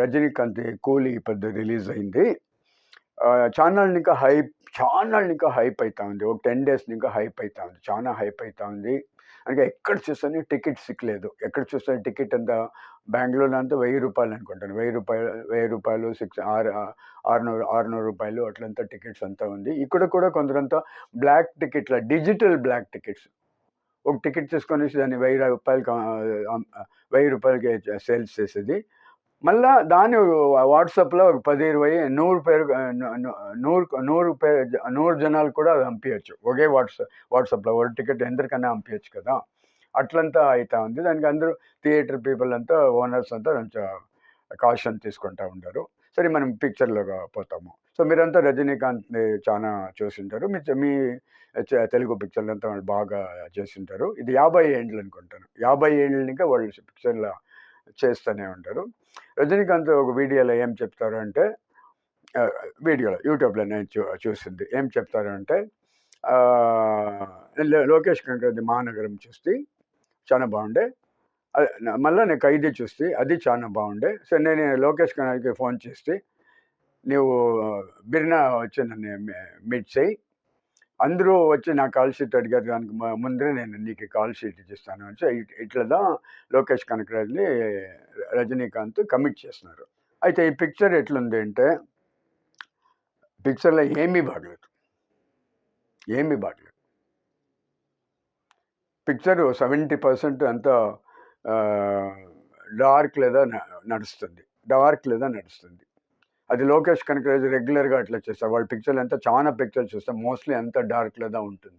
రజనీకాంత్ 'కూలీ' పెద్ద రిలీజ్ అయింది. చానాళ్ళు ఇంకా హైప్ అయితా ఉంది. ఒక 10 డేస్ ఇంకా హైప్ అయితా ఉంది. చానా హైప్ అయితా ఉంది. అంటే ఎక్కడ చూసినా టికెట్ సిక్కలేదు. ఎక్కడ చూసినా టికెట్ ఎంత బెంగుళూరులో అంతా రూ. 1000 అనుకుంటాను. రూ. 1000 600 అట్లంతా టికెట్స్ అంతా ఉంది. ఇక్కడ కూడా కొందరంతా బ్లాక్ టికెట్ల డిజిటల్ బ్లాక్ టికెట్స్. ఒక టికెట్ తీసుకొనేసి దాన్ని రూ. 1000కి సేల్స్ చేసేది. మళ్ళా దాన్ని వాట్సాప్‌లో ఒక 10, 20, 100 పేరు 100 జనాలు కూడా అది పంపియొచ్చు. ఒకే వాట్సాప్‌లో ఒక టికెట్ ఎందరికన్నా పంపియొచ్చు కదా! అట్లంతా అయితా ఉంది. దానికి అందరూ థియేటర్ పీపుల్ అంతా ఓనర్స్ అంతా కొంచెం కాషన్ తీసుకుంటా ఉండారు. సరే మనం పిక్చర్‌లోకి పోతాము. సో, మీరంతా రజనీకాంత్‌ని చానా చూసుంటారు. మీ తెలుగు పిక్చర్‌లంతా వాళ్ళు బాగా చేసుంటారు. ఇది 50 ఏండ్లు అనుకుంటాను. 50 ఏండ్ల ఇంకా వాళ్ళు పిక్చర్‌ల చేస్తూనే ఉంటారు. రజనీకాంత్ ఒక వీడియోలో ఏం చెప్తారు అంటే వీడియోలో యూట్యూబ్‌లో నేను చూసింది. ఏం చెప్తారు అంటే లోకేష్ కనకరాజు 'మహానగరం' చూస్తి చాలా బాగుండే. మళ్ళా నేను 'ఖైదీ' చూస్తి అది చాలా బాగుండే. సో, నేను లోకేష్ కనకరాజుకి ఫోన్ చేసి "నీవు బిర్నా వచ్చి నన్ను మీట్ చెయ్యి. అందరూ వచ్చి నా కాల్ షీట్ అడిగారు దానికి ముందరే నేను నీకు కాల్ షీట్ ఇచ్చిస్తాను" అని ఇట్లా లోకేష్ కనకరాజ్ని రజనీకాంత్ కమిట్ చేస్తున్నారు. అయితే ఈ పిక్చర్ ఎట్లుంది అంటే పిక్చర్లో ఏమీ బాగలేదు. పిక్చర్ 70% అంతా డార్క్ లేదా నడుస్తుంది. అది లోకేష్ కనకరాజు రెగ్యులర్‌గా అట్లా చేస్తారు. వాళ్ళ పిక్చర్‌లు అంతా చాలా పిక్చర్స్ చూస్తాం. మోస్ట్‌లీ అంతా డార్క్ లేదా ఉంటుంది.